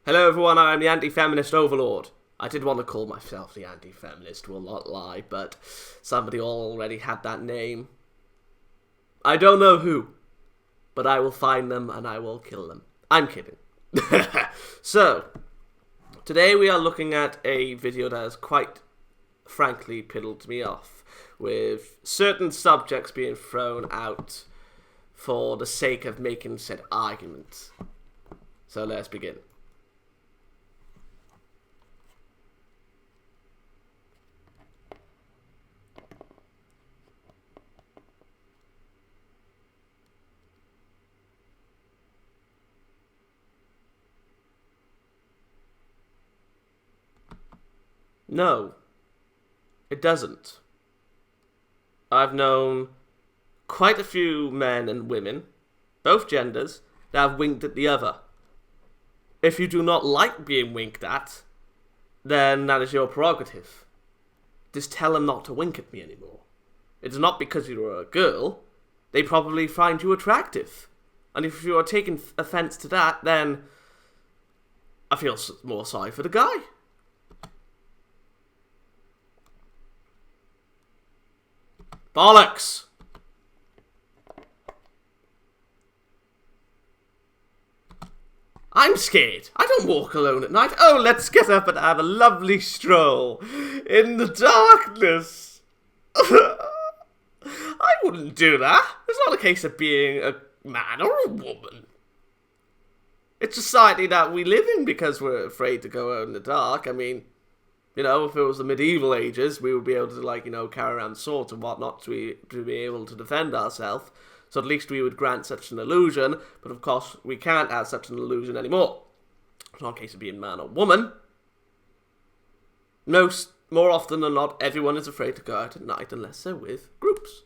Hello everyone, I'm the anti-feminist overlord. I did want to call myself the anti-feminist, will not lie, but somebody already had that name. I don't know who, but I will find them and I will kill them. I'm kidding. So, today we are looking at a video that has quite frankly piddled me off, with certain subjects being thrown out for the sake of making said arguments. So let's begin. No, it doesn't. I've known quite a few men and women, both genders, that have winked at the other. If you do not like being winked at, then that is your prerogative. Just tell them not to wink at me anymore. It's not because you're a girl. They probably find you attractive. And if you are taking offence to that, then I feel more sorry for the guy. Bollocks! I'm scared. I don't walk alone at night. Oh, let's get up and have a lovely stroll in the darkness. I wouldn't do that. It's not a case of being a man or a woman. It's a society that we live in because we're afraid to go out in the dark. I mean, you know, if it was the medieval ages, we would be able to, carry around swords and whatnot to be able to defend ourselves. So at least we would grant such an illusion. But of course, we can't have such an illusion anymore. It's not a case of being man or woman. More often than not, everyone is afraid to go out at night unless they're with groups.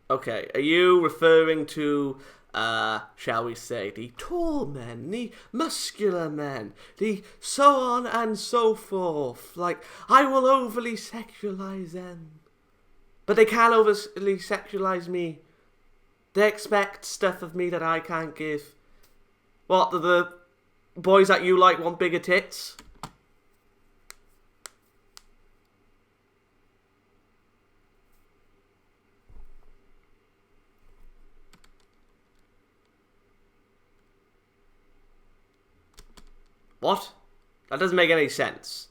Okay, are you referring to shall we say, the tall men, the muscular men, the so on and so forth? Like, I will overly sexualize them. But they can't overly sexualize me. They expect stuff of me that I can't give. What, do the boys that you like want bigger tits? What? That doesn't make any sense.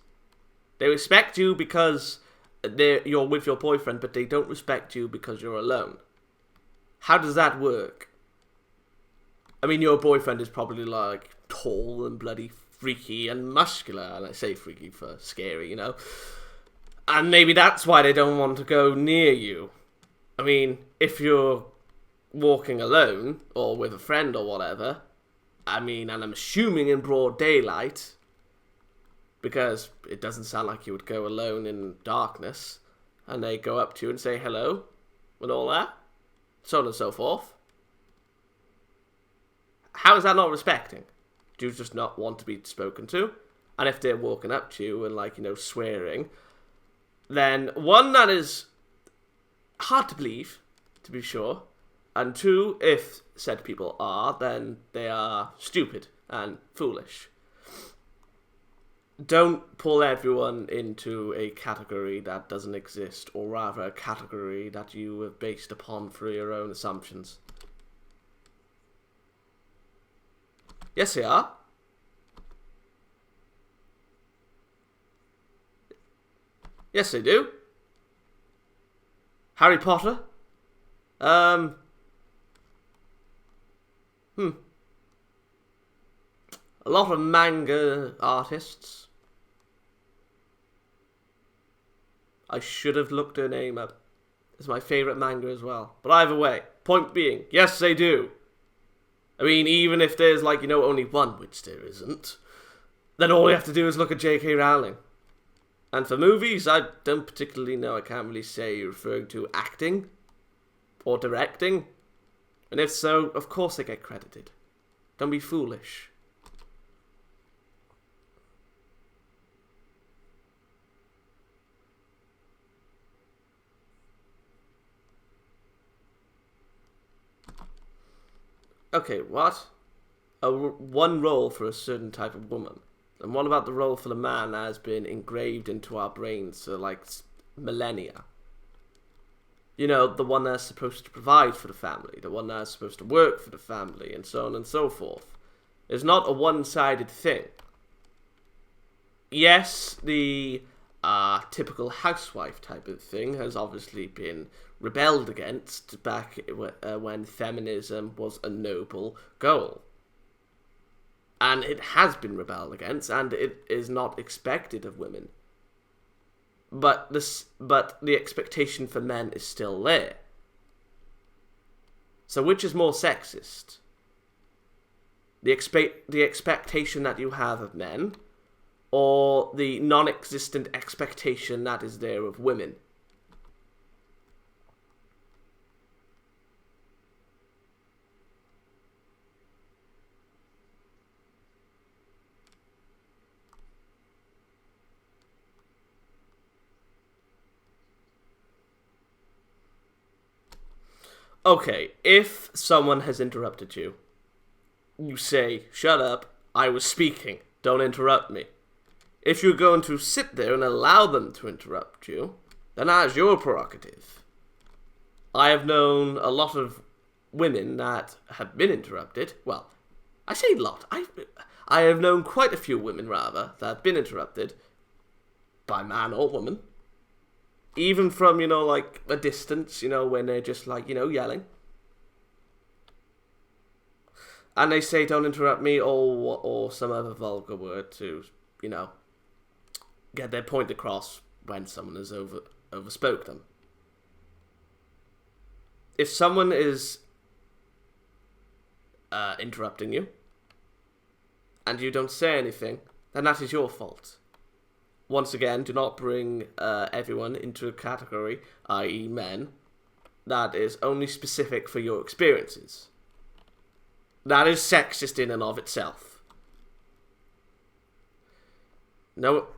They respect you because you're with your boyfriend, but they don't respect you because you're alone. How does that work? I mean, your boyfriend is probably like tall and bloody freaky and muscular, and I say freaky for scary, you know? And maybe that's why they don't want to go near you. I mean, if you're walking alone, or with a friend or whatever, I mean, and I'm assuming in broad daylight, because it doesn't sound like you would go alone in darkness, and they go up to you and say hello, and all that, so on and so forth. How is that not respecting? Do you just not want to be spoken to? And if they're walking up to you and, swearing, then one, that is hard to believe, to be sure. And two, if said people are, then they are stupid and foolish. Don't pull everyone into a category that doesn't exist, or rather a category that you have based upon through your own assumptions. Yes, they are. Yes, they do. Harry Potter? A lot of manga artists. I should have looked her name up. It's my favourite manga as well. But either way, point being, yes, they do. I mean, even if there's, only one, which there isn't, then all you have to do is look at J.K. Rowling. And for movies, I don't particularly know. I can't really say you're referring to acting or directing. And if so, of course they get credited. Don't be foolish. Okay, what? One role for a certain type of woman. And what about the role for the man that has been engraved into our brains for like millennia? You know, the one that's supposed to provide for the family, the one that's supposed to work for the family, and so on and so forth. It's not a one-sided thing. Yes, the typical housewife type of thing has obviously been rebelled against back when feminism was a noble goal. And it has been rebelled against, and it is not expected of women. But the expectation for men is still there. So which is more sexist? The expectation that you have of men, or the non-existent expectation that is there of women? Okay, if someone has interrupted you, you say, "Shut up, I was speaking, don't interrupt me." If you're going to sit there and allow them to interrupt you, then that's your prerogative. I have known a lot of women that have been interrupted. Well, I say lot. I have known quite a few women, rather, that have been interrupted by man or woman. Even from, like, a distance, when they're just, like, yelling. And they say, "Don't interrupt me," or some other vulgar word to, get their point across when someone has overspoke them. If someone is interrupting you, and you don't say anything, then that is your fault. Once again, do not bring everyone into a category, i.e. men, that is only specific for your experiences. That is sexist in and of itself. No.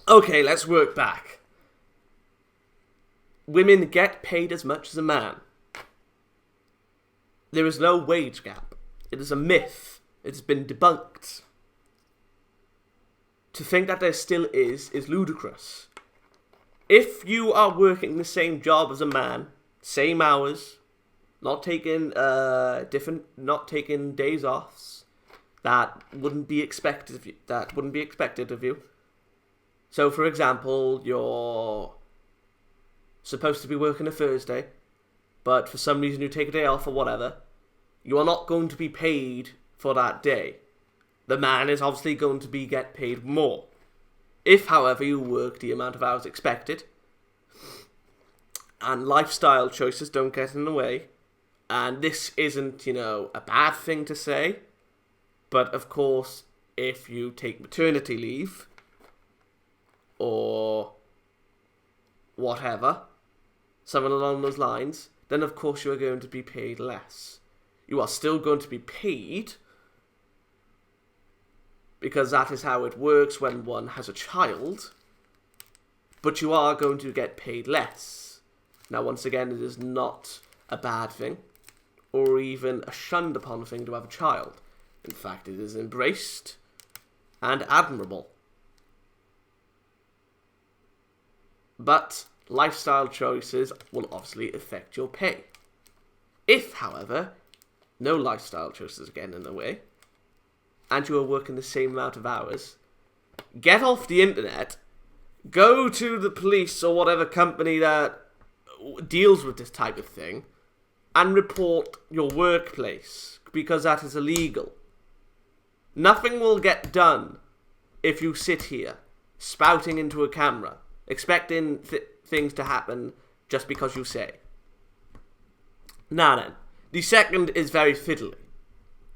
Okay, let's work back. Women get paid as much as a man. There is no wage gap. It is a myth. It's been debunked. To think that there still is ludicrous. If you are working the same job as a man, same hours, not taking days offs, that wouldn't be expected of you. So, for example, you're supposed to be working a Thursday, but for some reason you take a day off or whatever, you are not going to be paid for that day. The man is obviously going to get paid more. If, however, you work the amount of hours expected, and lifestyle choices don't get in the way, and this isn't, a bad thing to say, but of course, if you take maternity leave, or whatever, something along those lines, then of course you are going to be paid less. You are still going to be paid, because that is how it works when one has a child, but you are going to get paid less. Now, once again, it is not a bad thing, or even a shunned upon thing to have a child. In fact, it is embraced and admirable. But lifestyle choices will obviously affect your pay. If, however, no lifestyle choices are getting in the way, and you are working the same amount of hours, get off the internet, go to the police or whatever company that deals with this type of thing, and report your workplace, because that is illegal. Nothing will get done if you sit here, spouting into a camera, expecting things to happen just because you say. Now then, the second is very fiddly.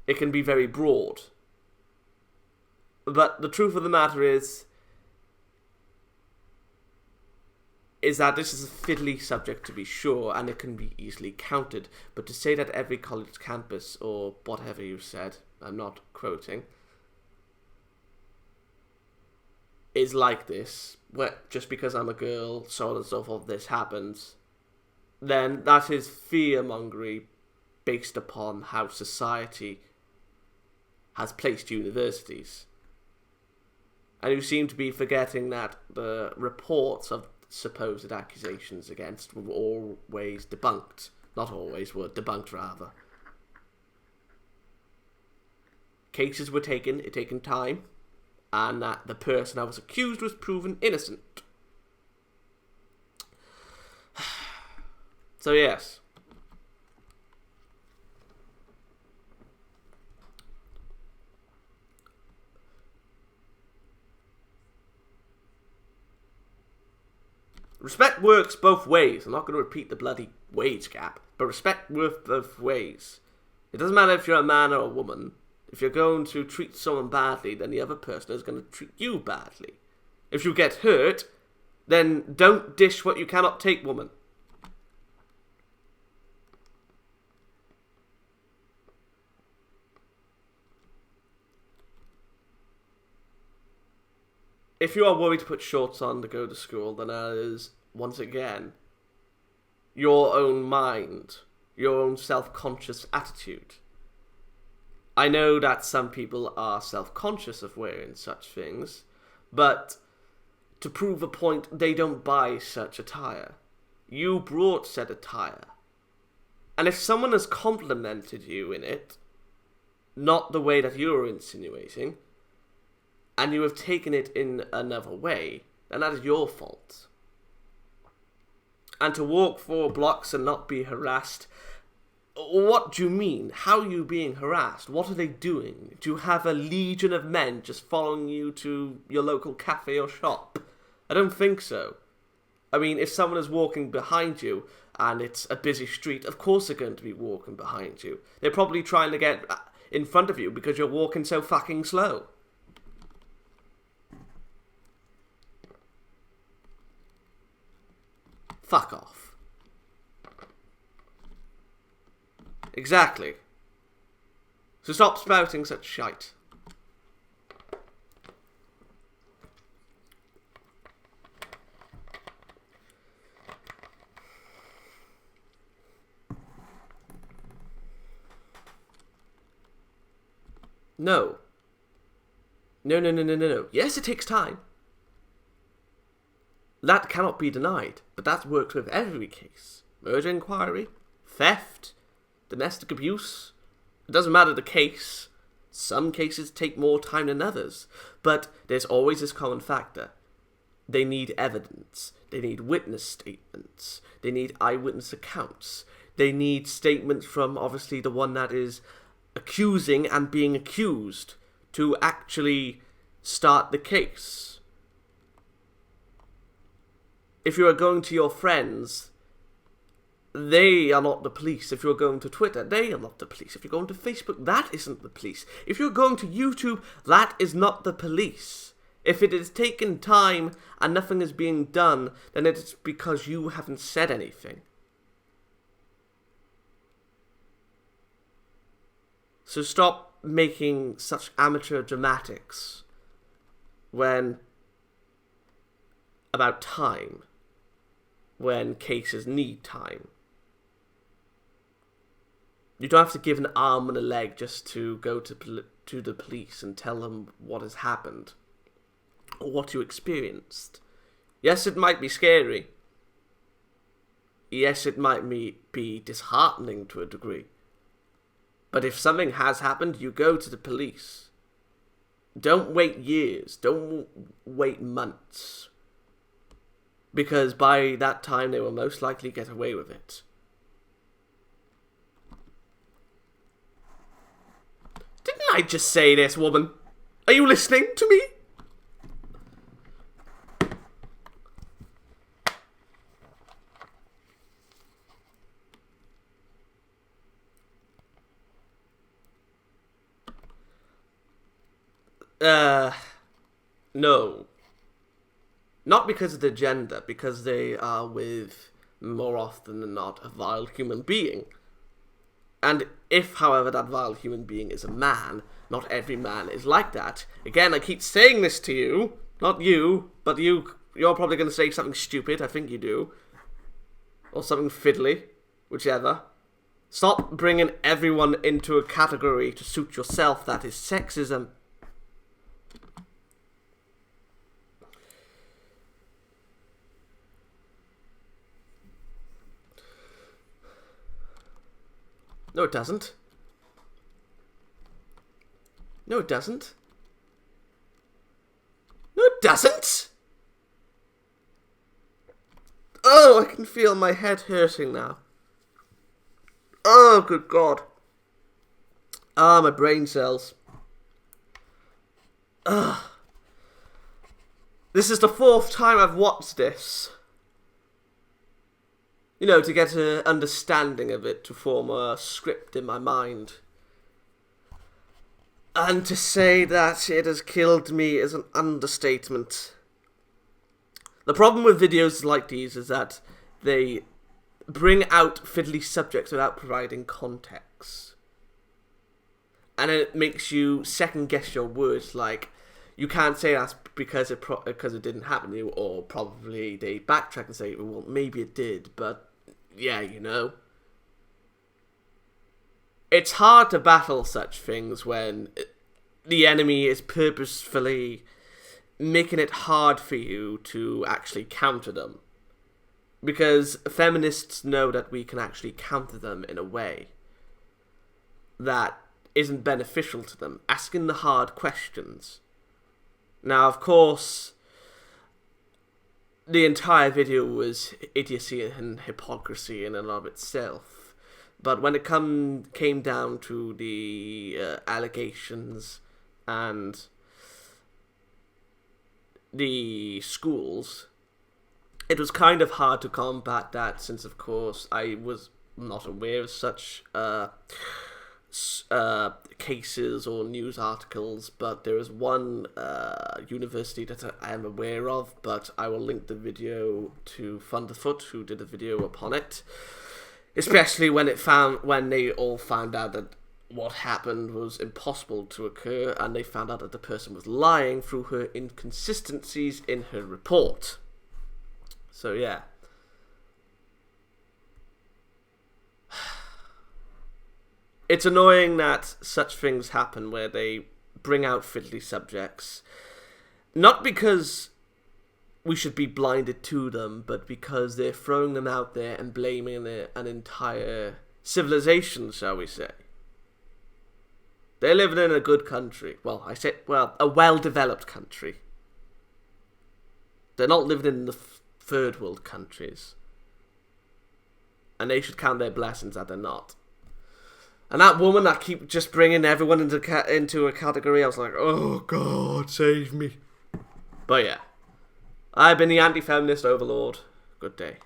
It can be very broad. But the truth of the matter is that this is a fiddly subject, to be sure, and it can be easily countered. But to say that every college campus, or whatever you said, I'm not quoting, is like this, where just because I'm a girl, so on and so forth, this happens, then that is fear-mongery based upon how society has placed universities. And you seem to be forgetting that the reports of supposed accusations against were always debunked. Not always, were debunked rather. Cases were taken, it taken time, and that the person I was accused was proven innocent. So yes. Respect works both ways. I'm not going to repeat the bloody wage gap, but respect works both ways. It doesn't matter if you're a man or a woman. If you're going to treat someone badly, then the other person is going to treat you badly. If you get hurt, then don't dish what you cannot take, woman. If you are worried to put shorts on to go to school, then that is, once again, your own mind, your own self-conscious attitude. I know that some people are self-conscious of wearing such things, but to prove a point, they don't buy such attire. You brought said attire. And if someone has complimented you in it, not the way that you're insinuating, and you have taken it in another way, then that is your fault. And to walk 4 blocks and not be harassed, what do you mean? How are you being harassed? What are they doing? Do you have a legion of men just following you to your local cafe or shop? I don't think so. I mean, if someone is walking behind you and it's a busy street, of course they're going to be walking behind you. They're probably trying to get in front of you because you're walking so fucking slow. Fuck off. Exactly. So stop spouting such shite. No. No. Yes, it takes time. That cannot be denied, but that works with every case. Murder inquiry, theft, domestic abuse. It doesn't matter the case. Some cases take more time than others, but there's always this common factor. They need evidence. They need witness statements. They need eyewitness accounts. They need statements from, obviously, the one that is accusing and being accused to actually start the case. If you are going to your friends, they are not the police. If you're going to Twitter, they are not the police. If you're going to Facebook, that isn't the police. If you're going to YouTube, that is not the police. If it is taking time and nothing is being done, then it is because you haven't said anything. So stop making such amateur dramatics about time, when cases need time. You don't have to give an arm and a leg just to go to the police and tell them what has happened or what you experienced. Yes, it might be scary. Yes, it might be disheartening to a degree. But if something has happened, you go to the police. Don't wait years. Don't wait months. Because by that time, they will most likely get away with it. Didn't I just say this, woman? Are you listening to me? No. Not because of their gender, because they are with, more often than not, a vile human being. And if, however, that vile human being is a man, not every man is like that. Again, I keep saying this to you, not you, but you're probably going to say something stupid, I think you do. Or something fiddly, whichever. Stop bringing everyone into a category to suit yourself. That is sexism. No, it doesn't. No, it doesn't. No, it doesn't! Oh, I can feel my head hurting now. Oh, good God. Ah, my brain cells. Ugh. This is the 4th time I've watched this. You know, to get an understanding of it, to form a script in my mind. And to say that it has killed me is an understatement. The problem with videos like these is that they bring out fiddly subjects without providing context. And it makes you second guess your words, like, you can't say that's because it didn't happen to you, or probably they backtrack and say, well, maybe it did, but yeah, you know. It's hard to battle such things when the enemy is purposefully making it hard for you to actually counter them. Because feminists know that we can actually counter them in a way that isn't beneficial to them, asking the hard questions. Now, of course, the entire video was idiocy and hypocrisy in and of itself. But when it came down to the allegations and the schools, it was kind of hard to combat that, since, of course, I was not aware of such cases or news articles, but there is one university that I am aware of, but I will link the video to Thunderfoot, who did a video upon it, especially when they all found out that what happened was impossible to occur, and they found out that the person was lying through her inconsistencies in her report. So yeah. It's annoying that such things happen where they bring out fiddly subjects. Not because we should be blinded to them, but because they're throwing them out there and blaming an entire civilization, shall we say. They're living in a good country. Well, a well-developed country. They're not living in the third world countries. And they should count their blessings that they're not. And that woman that keep just bringing everyone into a category, I was like, oh God, save me. But yeah, I've been the anti-feminist overlord. Good day.